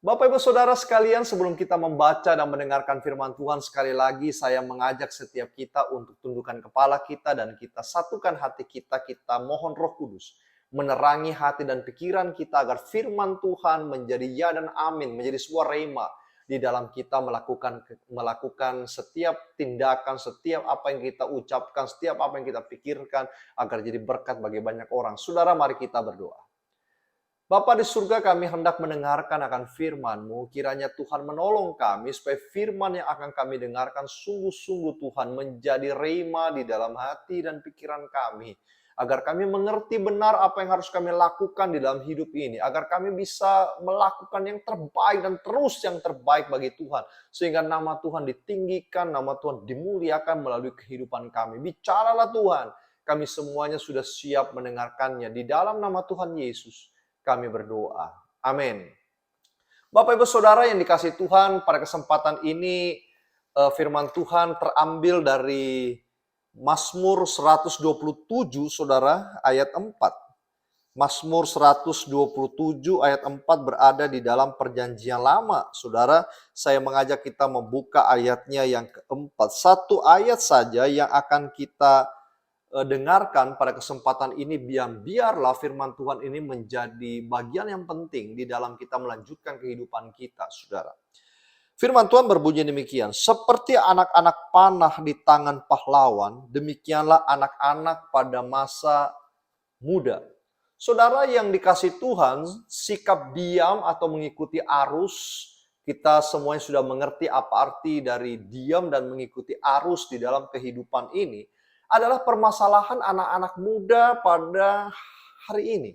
Bapak Ibu Saudara sekalian, sebelum kita membaca dan mendengarkan firman Tuhan, sekali lagi saya mengajak setiap kita untuk tundukkan kepala kita dan kita satukan hati kita, kita mohon Roh Kudus menerangi hati dan pikiran kita agar firman Tuhan menjadi ya dan amin, menjadi sebuah rema di dalam kita melakukan setiap tindakan, setiap apa yang kita ucapkan, setiap apa yang kita pikirkan agar jadi berkat bagi banyak orang. Saudara, mari kita berdoa. Bapa di surga, kami hendak mendengarkan akan firman-Mu. Kiranya Tuhan menolong kami supaya firman yang akan kami dengarkan sungguh-sungguh Tuhan menjadi rema di dalam hati dan pikiran kami. Agar kami mengerti benar apa yang harus kami lakukan di dalam hidup ini. Agar kami bisa melakukan yang terbaik dan terus yang terbaik bagi Tuhan. Sehingga nama Tuhan ditinggikan, nama Tuhan dimuliakan melalui kehidupan kami. Bicaralah Tuhan, kami semuanya sudah siap mendengarkannya. Di dalam nama Tuhan Yesus kami berdoa. Amin. Bapak Ibu Saudara yang dikasihi Tuhan, pada kesempatan ini firman Tuhan terambil dari Mazmur 127 Saudara ayat 4. Mazmur 127 ayat 4 berada di dalam perjanjian lama. Saudara, saya mengajak kita membuka ayatnya yang keempat. Satu ayat saja yang akan kita dengarkan pada kesempatan ini, biarlah firman Tuhan ini menjadi bagian yang penting di dalam kita melanjutkan kehidupan kita, saudara. Firman Tuhan berbunyi demikian, seperti anak-anak panah di tangan pahlawan, demikianlah anak-anak pada masa muda. Saudara yang dikasihi Tuhan, sikap diam atau mengikuti arus, kita semuanya sudah mengerti apa arti dari diam dan mengikuti arus di dalam kehidupan ini, adalah permasalahan anak-anak muda pada hari ini.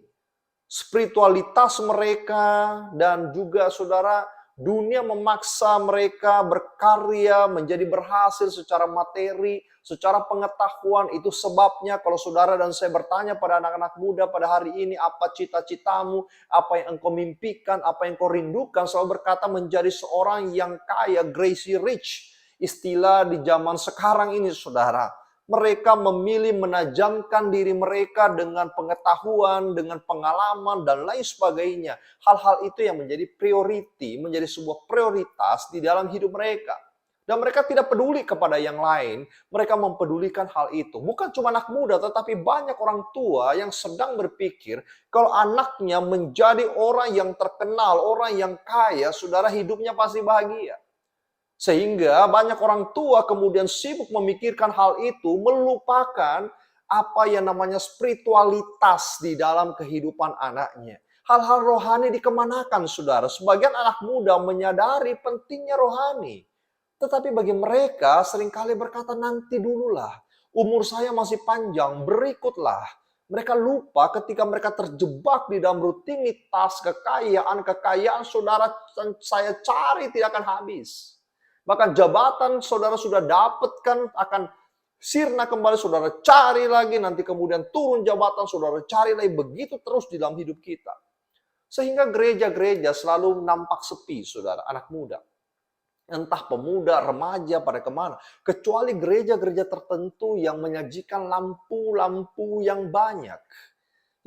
Spiritualitas mereka dan juga saudara, dunia memaksa mereka berkarya menjadi berhasil secara materi, secara pengetahuan. Itu sebabnya kalau saudara dan saya bertanya pada anak-anak muda pada hari ini, apa cita-citamu, apa yang engkau mimpikan, apa yang engkau rindukan, selalu berkata menjadi seorang yang kaya, crazy rich. Istilah di zaman sekarang ini saudara. Mereka memilih menajamkan diri mereka dengan pengetahuan, dengan pengalaman, dan lain sebagainya. Hal-hal itu yang menjadi priority, menjadi sebuah prioritas di dalam hidup mereka. Dan mereka tidak peduli kepada yang lain, mereka mempedulikan hal itu. Bukan cuma anak muda, tetapi banyak orang tua yang sedang berpikir kalau anaknya menjadi orang yang terkenal, orang yang kaya, saudara hidupnya pasti bahagia. Sehingga banyak orang tua kemudian sibuk memikirkan hal itu, melupakan apa yang namanya spiritualitas di dalam kehidupan anaknya. Hal-hal rohani dikemanakan, saudara. Sebagian anak muda menyadari pentingnya rohani. Tetapi bagi mereka seringkali berkata, nanti dululah. Umur saya masih panjang, berikutlah. Mereka lupa ketika mereka terjebak di dalam rutinitas kekayaan saudara saya cari tidak akan habis. Bahkan jabatan saudara sudah dapatkan akan sirna kembali, saudara cari lagi, nanti kemudian turun jabatan, saudara cari lagi, begitu terus di dalam hidup kita. Sehingga gereja-gereja selalu nampak sepi, saudara, anak muda. Entah pemuda, remaja, pada kemana. Kecuali gereja-gereja tertentu yang menyajikan lampu-lampu yang banyak.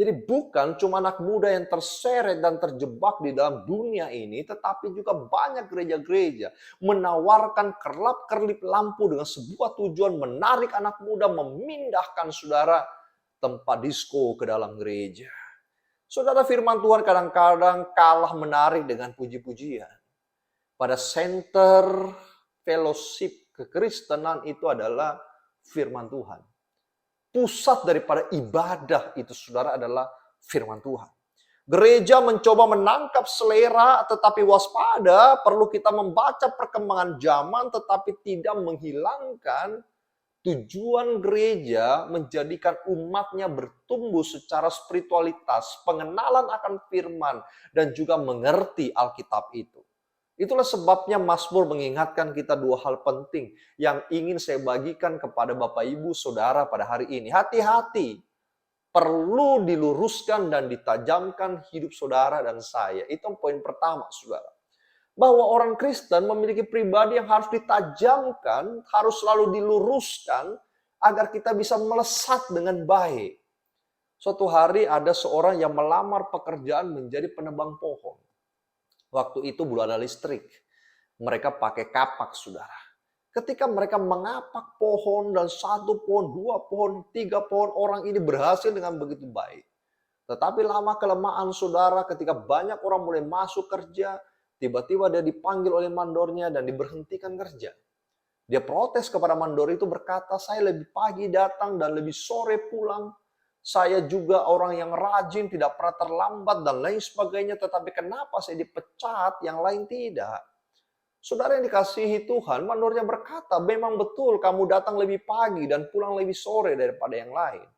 Jadi bukan cuma anak muda yang terseret dan terjebak di dalam dunia ini, tetapi juga banyak gereja-gereja menawarkan kerlap-kerlip lampu dengan sebuah tujuan menarik anak muda, memindahkan saudara tempat disko ke dalam gereja. Saudara, firman Tuhan kadang-kadang kalah menarik dengan puji-pujian. Pada center fellowship kekristenan itu adalah firman Tuhan. Pusat daripada ibadah itu saudara adalah firman Tuhan. Gereja mencoba menangkap selera tetapi waspada, perlu kita membaca perkembangan zaman tetapi tidak menghilangkan tujuan gereja menjadikan umatnya bertumbuh secara spiritualitas, pengenalan akan firman dan juga mengerti Alkitab itu. Itulah sebabnya Mazmur mengingatkan kita dua hal penting yang ingin saya bagikan kepada Bapak Ibu Saudara pada hari ini. Hati-hati, perlu diluruskan dan ditajamkan hidup saudara dan saya. Itu poin pertama, saudara. Bahwa orang Kristen memiliki pribadi yang harus ditajamkan, harus selalu diluruskan agar kita bisa melesat dengan baik. Suatu hari ada seorang yang melamar pekerjaan menjadi penebang pohon. Waktu itu belum ada listrik. Mereka pakai kapak, saudara. Ketika mereka mengapak pohon dan satu pohon, dua pohon, tiga pohon, orang ini berhasil dengan begitu baik. Tetapi lama kelamaan saudara, ketika banyak orang mulai masuk kerja, tiba-tiba dia dipanggil oleh mandornya dan diberhentikan kerja. Dia protes kepada mandor itu berkata, saya lebih pagi datang dan lebih sore pulang. Saya juga orang yang rajin, tidak pernah terlambat dan lain sebagainya. Tetapi kenapa saya dipecat, yang lain tidak? Saudara yang dikasihi Tuhan, mandornya berkata, memang betul kamu datang lebih pagi dan pulang lebih sore daripada yang lain.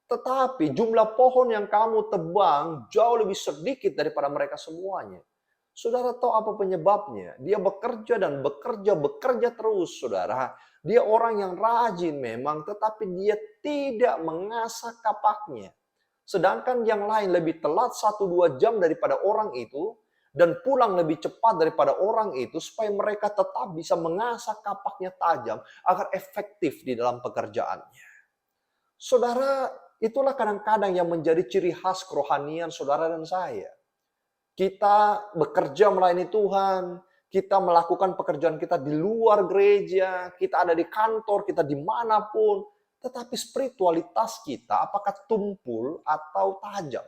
Tetapi jumlah pohon yang kamu tebang jauh lebih sedikit daripada mereka semuanya. Saudara tahu apa penyebabnya? Dia bekerja dan bekerja terus, saudara. Dia orang yang rajin memang, tetapi dia tidak mengasah kapaknya. Sedangkan yang lain lebih telat 1-2 jam daripada orang itu, dan pulang lebih cepat daripada orang itu, supaya mereka tetap bisa mengasah kapaknya tajam, agar efektif di dalam pekerjaannya. Saudara, itulah kadang-kadang yang menjadi ciri khas kerohanian saudara dan saya. Kita bekerja melayani Tuhan, kita melakukan pekerjaan kita di luar gereja, kita ada di kantor, kita dimanapun. Tetapi spiritualitas kita apakah tumpul atau tajam?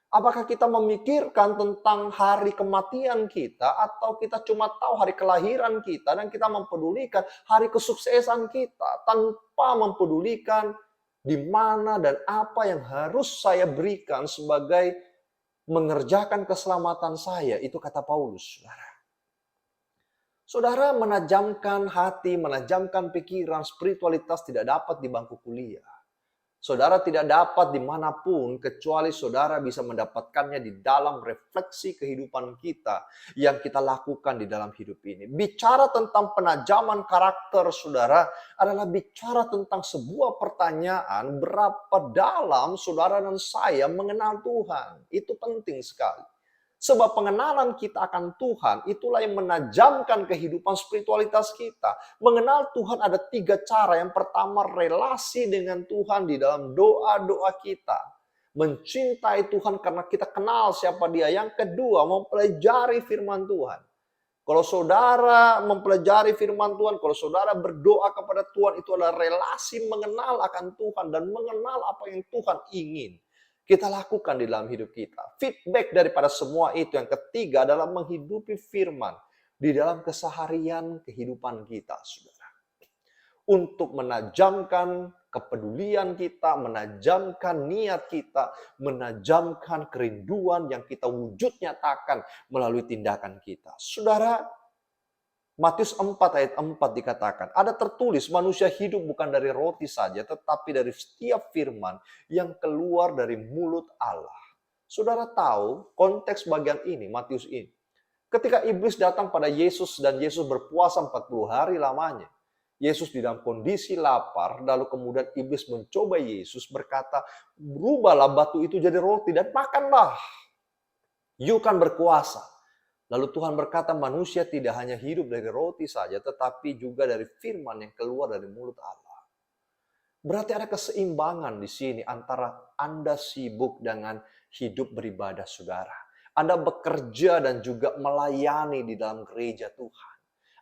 Apakah kita memikirkan tentang hari kematian kita atau kita cuma tahu hari kelahiran kita dan kita mempedulikan hari kesuksesan kita tanpa mempedulikan di mana dan apa yang harus saya berikan sebagai mengerjakan keselamatan saya, itu kata Paulus, saudara. Saudara, menajamkan hati, menajamkan pikiran, spiritualitas tidak dapat di bangku kuliah. Saudara tidak dapat dimanapun kecuali saudara bisa mendapatkannya di dalam refleksi kehidupan kita yang kita lakukan di dalam hidup ini. Bicara tentang penajaman karakter saudara adalah bicara tentang sebuah pertanyaan berapa dalam saudara dan saya mengenal Tuhan. Itu penting sekali. Sebab pengenalan kita akan Tuhan itulah yang menajamkan kehidupan spiritualitas kita. Mengenal Tuhan ada 3 cara. Yang pertama, relasi dengan Tuhan di dalam doa-doa kita. Mencintai Tuhan karena kita kenal siapa Dia. Yang kedua, mempelajari firman Tuhan. Kalau saudara mempelajari firman Tuhan, kalau saudara berdoa kepada Tuhan, itu adalah relasi mengenal akan Tuhan dan mengenal apa yang Tuhan ingin kita lakukan di dalam hidup kita. Feedback daripada semua itu yang ketiga adalah menghidupi firman di dalam keseharian kehidupan kita, saudara. Untuk menajamkan kepedulian kita, menajamkan niat kita, menajamkan kerinduan yang kita wujud nyatakan melalui tindakan kita. Saudara, Matius 4 ayat 4 dikatakan, ada tertulis manusia hidup bukan dari roti saja, tetapi dari setiap firman yang keluar dari mulut Allah. Saudara tahu konteks bagian ini, Matius ini. Ketika iblis datang pada Yesus dan Yesus berpuasa 40 hari lamanya. Yesus di dalam kondisi lapar, lalu kemudian iblis mencoba Yesus berkata, berubahlah batu itu jadi roti dan makanlah. You kan berkuasa. Lalu Tuhan berkata, manusia tidak hanya hidup dari roti saja, tetapi juga dari firman yang keluar dari mulut Allah. Berarti ada keseimbangan di sini antara Anda sibuk dengan hidup beribadah saudara. Anda bekerja dan juga melayani di dalam gereja Tuhan.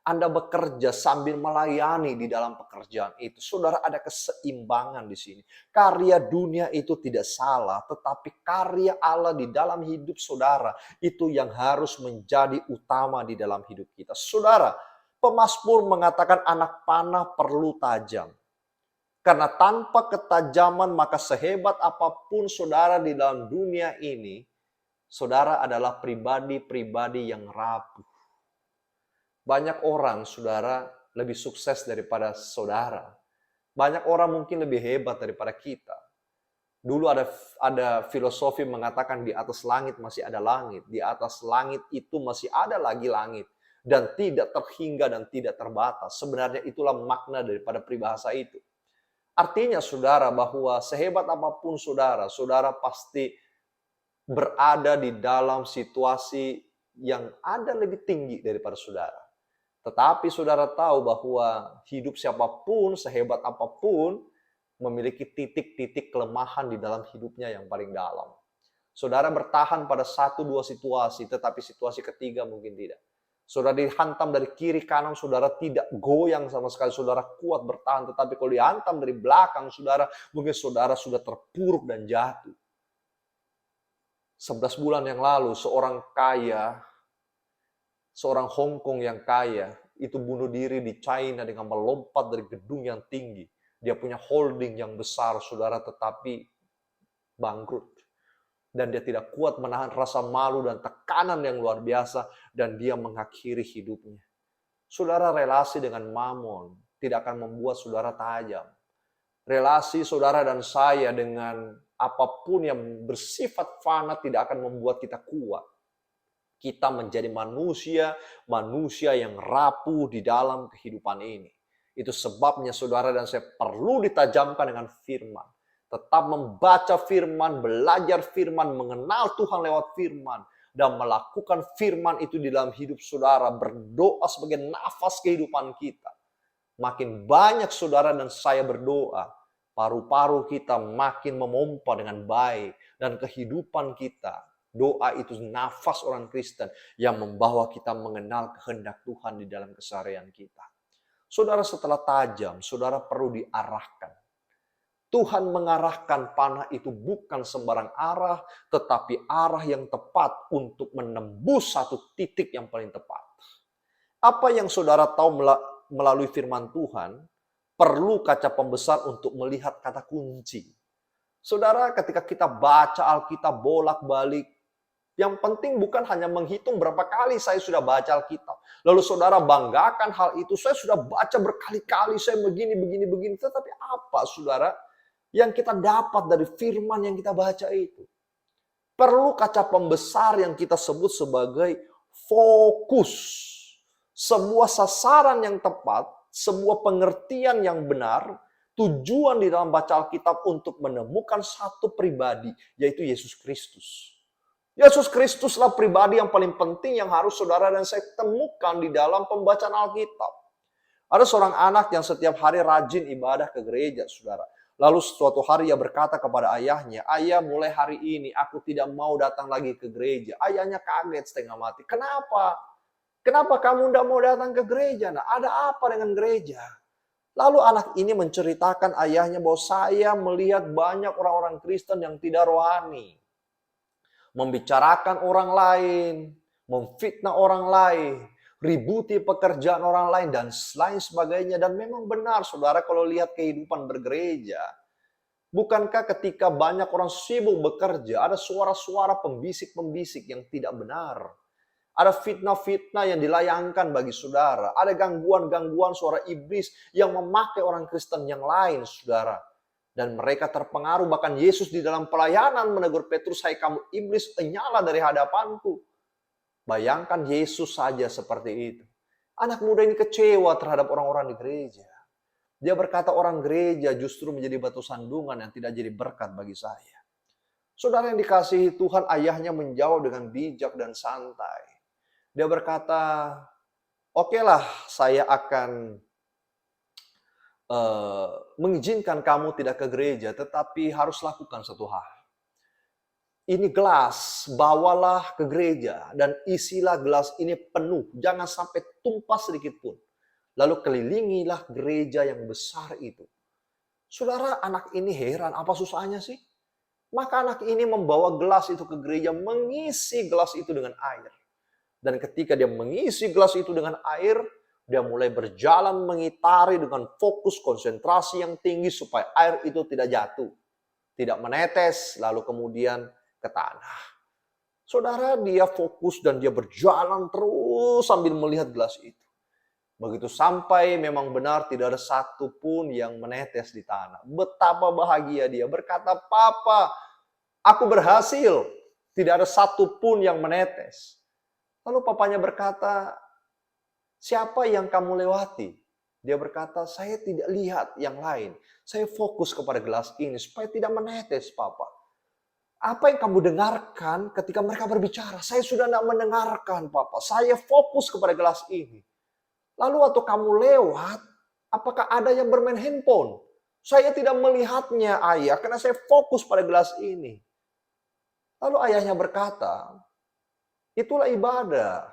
Anda bekerja sambil melayani di dalam pekerjaan itu. Saudara, ada keseimbangan di sini. Karya dunia itu tidak salah, tetapi karya Allah di dalam hidup saudara itu yang harus menjadi utama di dalam hidup kita. Saudara, pemazmur mengatakan anak panah perlu tajam. Karena tanpa ketajaman maka sehebat apapun saudara di dalam dunia ini, saudara adalah pribadi-pribadi yang rapuh. Banyak orang, saudara, lebih sukses daripada saudara. Banyak orang mungkin lebih hebat daripada kita. Dulu ada filosofi mengatakan di atas langit masih ada langit. Di atas langit itu masih ada lagi langit. Dan tidak terhingga dan tidak terbatas. Sebenarnya itulah makna daripada peribahasa itu. Artinya, saudara, bahwa sehebat apapun saudara, saudara pasti berada di dalam situasi yang ada lebih tinggi daripada saudara. Tetapi saudara tahu bahwa hidup siapapun, sehebat apapun, memiliki titik-titik kelemahan di dalam hidupnya yang paling dalam. Saudara bertahan pada satu dua situasi, tetapi situasi ketiga mungkin tidak. Saudara dihantam dari kiri kanan, saudara tidak goyang sama sekali, saudara kuat bertahan. Tetapi kalau dihantam dari belakang, saudara mungkin saudara sudah terpuruk dan jatuh. 11 bulan yang lalu, seorang Hong Kong yang kaya, itu bunuh diri di China dengan melompat dari gedung yang tinggi. Dia punya holding yang besar, saudara, tetapi bangkrut. Dan dia tidak kuat menahan rasa malu dan tekanan yang luar biasa, dan dia mengakhiri hidupnya. Saudara, relasi dengan mamon tidak akan membuat saudara tajam. Relasi saudara dan saya dengan apapun yang bersifat fana tidak akan membuat kita kuat. Kita menjadi manusia yang rapuh di dalam kehidupan ini. Itu sebabnya saudara dan saya perlu ditajamkan dengan firman. Tetap membaca firman, belajar firman, mengenal Tuhan lewat firman, dan melakukan firman itu di dalam hidup saudara, berdoa sebagai nafas kehidupan kita. Makin banyak saudara dan saya berdoa, paru-paru kita makin memompa dengan baik, dan kehidupan kita, doa itu nafas orang Kristen yang membawa kita mengenal kehendak Tuhan di dalam keseharian kita. Saudara, setelah tajam, saudara perlu diarahkan. Tuhan mengarahkan panah itu bukan sembarang arah, tetapi arah yang tepat untuk menembus satu titik yang paling tepat. Apa yang saudara tahu melalui firman Tuhan, perlu kaca pembesar untuk melihat kata kunci. Saudara, ketika kita baca Alkitab bolak-balik, yang penting bukan hanya menghitung berapa kali saya sudah baca Alkitab. Lalu saudara banggakan hal itu, saya sudah baca berkali-kali, saya begini. Tetapi apa saudara yang kita dapat dari firman yang kita baca itu? Perlu kaca pembesar yang kita sebut sebagai fokus. Sebuah sasaran yang tepat, sebuah pengertian yang benar, tujuan di dalam baca Alkitab untuk menemukan satu pribadi, yaitu Yesus Kristus. Yesus Kristuslah pribadi yang paling penting yang harus saudara dan saya temukan di dalam pembacaan Alkitab. Ada seorang anak yang setiap hari rajin ibadah ke gereja, saudara. Lalu suatu hari ia berkata kepada ayahnya, "Ayah, mulai hari ini aku tidak mau datang lagi ke gereja." Ayahnya kaget setengah mati. "Kenapa? Kenapa kamu tidak mau datang ke gereja? Nah, ada apa dengan gereja?" Lalu anak ini menceritakan ayahnya bahwa saya melihat banyak orang-orang Kristen yang tidak rohani. Membicarakan orang lain, memfitnah orang lain, ributi pekerjaan orang lain, dan lain sebagainya. Dan memang benar, saudara, kalau lihat kehidupan bergereja, bukankah ketika banyak orang sibuk bekerja, ada suara-suara pembisik-pembisik yang tidak benar. Ada fitnah-fitnah yang dilayangkan bagi saudara. Ada gangguan-gangguan suara iblis yang memakai orang Kristen yang lain, saudara. Dan mereka terpengaruh, bahkan Yesus di dalam pelayanan menegur Petrus, "Hai kamu iblis, enyala dari hadapanku." Bayangkan Yesus saja seperti itu. Anak muda ini kecewa terhadap orang-orang di gereja. Dia berkata orang gereja justru menjadi batu sandungan yang tidak jadi berkat bagi saya. Saudara yang dikasihi Tuhan, ayahnya menjawab dengan bijak dan santai. Dia berkata, "Okelah, saya akan mengizinkan kamu tidak ke gereja, tetapi harus lakukan satu hal. Ini gelas, bawalah ke gereja dan isilah gelas ini penuh. Jangan sampai tumpah sedikit pun. Lalu kelilingilah gereja yang besar itu." Saudara, anak ini heran, apa susahnya sih? Maka anak ini membawa gelas itu ke gereja, mengisi gelas itu dengan air. Dan ketika dia mengisi gelas itu dengan air, dia mulai berjalan mengitari dengan fokus konsentrasi yang tinggi supaya air itu tidak jatuh, tidak menetes, lalu kemudian ke tanah. Saudara, dia fokus dan dia berjalan terus sambil melihat gelas itu. Begitu sampai memang benar tidak ada satu pun yang menetes di tanah. Betapa bahagia dia, berkata, "Papa, aku berhasil. Tidak ada satu pun yang menetes." Lalu papanya berkata, "Siapa yang kamu lewati?" Dia berkata, "Saya tidak lihat yang lain. Saya fokus kepada gelas ini supaya tidak menetes, Papa." "Apa yang kamu dengarkan ketika mereka berbicara?" "Saya sudah tidak mendengarkan, Papa. Saya fokus kepada gelas ini." "Lalu waktu kamu lewat, apakah ada yang bermain handphone?" "Saya tidak melihatnya, Ayah, karena saya fokus pada gelas ini." Lalu ayahnya berkata, itulah ibadah.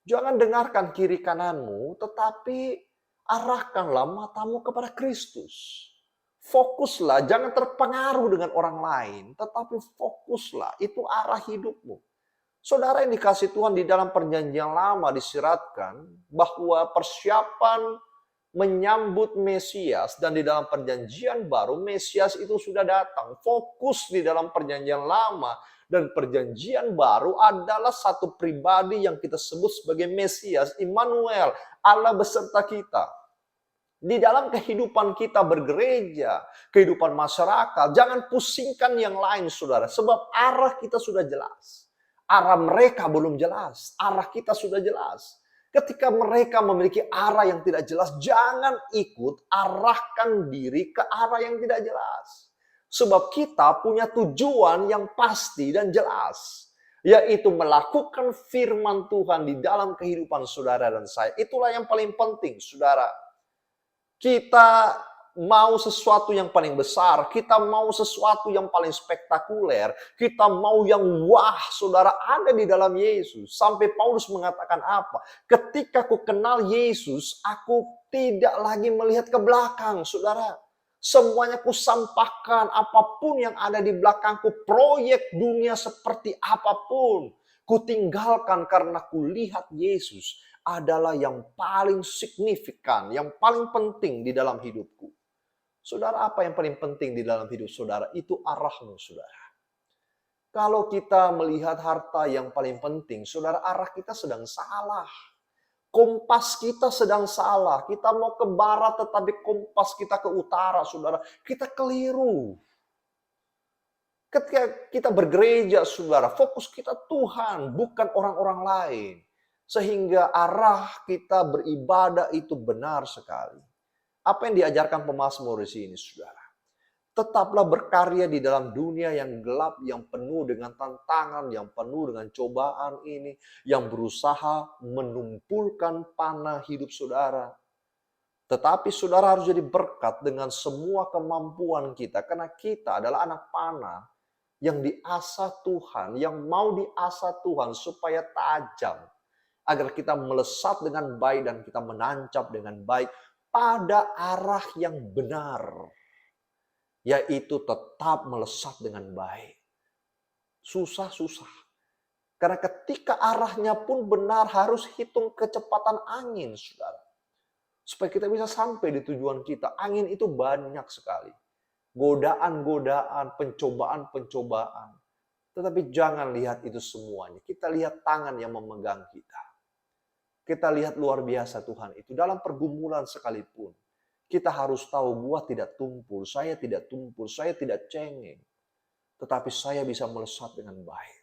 Jangan dengarkan kiri kananmu, tetapi arahkanlah matamu kepada Kristus. Fokuslah, jangan terpengaruh dengan orang lain, tetapi fokuslah, itu arah hidupmu. Saudara yang dikasih Tuhan, di dalam perjanjian lama disiratkan bahwa persiapan menyambut Mesias, dan di dalam perjanjian baru Mesias itu sudah datang. Fokus di dalam perjanjian lama dan perjanjian baru adalah satu pribadi yang kita sebut sebagai Mesias, Immanuel, Allah beserta kita. Di dalam kehidupan kita bergereja, kehidupan masyarakat, jangan pusingkan yang lain, saudara. Sebab arah kita sudah jelas. Arah mereka belum jelas, arah kita sudah jelas. Ketika mereka memiliki arah yang tidak jelas, jangan ikut, arahkan diri ke arah yang tidak jelas. Sebab kita punya tujuan yang pasti dan jelas, yaitu melakukan firman Tuhan di dalam kehidupan saudara dan saya. Itulah yang paling penting, saudara. Kita mau sesuatu yang paling besar, kita mau sesuatu yang paling spektakuler, kita mau yang wah, saudara, ada di dalam Yesus. Sampai Paulus mengatakan apa? Ketika ku kenal Yesus, aku tidak lagi melihat ke belakang, saudara. Semuanya ku sampaikan, apapun yang ada di belakangku, proyek dunia seperti apapun, ku tinggalkan karena ku lihat Yesus adalah yang paling signifikan, yang paling penting di dalam hidupku. Saudara, apa yang paling penting di dalam hidup saudara? Itu arahmu, saudara. Kalau kita melihat harta yang paling penting, saudara, arah kita sedang salah. Kompas kita sedang salah. Kita mau ke barat tetapi kompas kita ke utara, saudara. Kita keliru. Ketika kita bergereja, saudara, fokus kita Tuhan, bukan orang-orang lain. Sehingga arah kita beribadah itu benar sekali. Apa yang diajarkan pemazmur di sini, saudara? Tetaplah berkarya di dalam dunia yang gelap, yang penuh dengan tantangan, yang penuh dengan cobaan ini, yang berusaha menumpulkan panah hidup saudara. Tetapi saudara harus jadi berkat dengan semua kemampuan kita, karena kita adalah anak panah yang diasah Tuhan, yang mau diasah Tuhan supaya tajam, agar kita melesat dengan baik dan kita menancap dengan baik pada arah yang benar, yaitu tetap melesat dengan baik. Susah-susah. Karena ketika arahnya pun benar, harus hitung kecepatan angin, saudara. Supaya kita bisa sampai di tujuan kita. Angin itu banyak sekali. Godaan-godaan, pencobaan-pencobaan. Tetapi jangan lihat itu semuanya. Kita lihat tangan yang memegang kita. Kita lihat luar biasa Tuhan itu. Dalam pergumulan sekalipun, kita harus tahu, gua tidak tumpul, saya tidak cengeng. Tetapi saya bisa melesat dengan baik.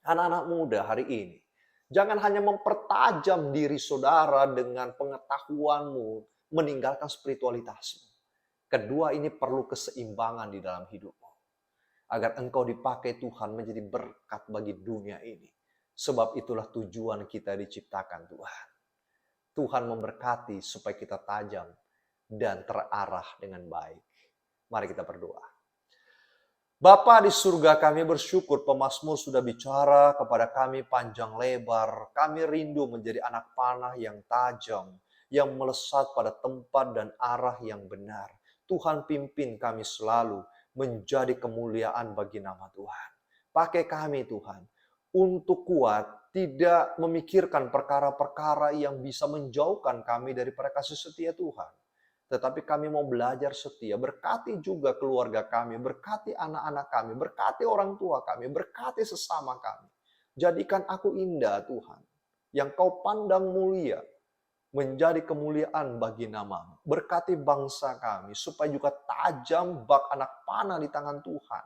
Anak-anak muda hari ini, jangan hanya mempertajam diri saudara dengan pengetahuanmu, meninggalkan spiritualitasmu. Kedua, ini perlu keseimbangan di dalam hidupmu. Agar engkau dipakai Tuhan menjadi berkat bagi dunia ini. Sebab itulah tujuan kita diciptakan Tuhan. Tuhan memberkati supaya kita tajam dan terarah dengan baik. Mari kita berdoa. Bapa di surga, kami bersyukur pemazmur sudah bicara kepada kami panjang lebar. Kami rindu menjadi anak panah yang tajam, yang melesat pada tempat dan arah yang benar. Tuhan pimpin kami selalu menjadi kemuliaan bagi nama Tuhan. Pakai kami Tuhan, untuk kuat, tidak memikirkan perkara-perkara yang bisa menjauhkan kami daripada kasih setia Tuhan. Tetapi kami mau belajar setia, berkati juga keluarga kami, berkati anak-anak kami, berkati orang tua kami, berkati sesama kami. Jadikan aku indah Tuhan, yang kau pandang mulia, menjadi kemuliaan bagi nama-Mu. Berkati bangsa kami, supaya juga tajam bak anak panah di tangan Tuhan.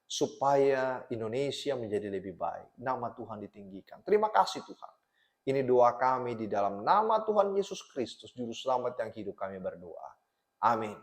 Supaya Indonesia menjadi lebih baik. Nama Tuhan ditinggikan. Terima kasih Tuhan. Ini doa kami di dalam nama Tuhan Yesus Kristus, Juru Selamat yang hidup, kami berdoa. Amin.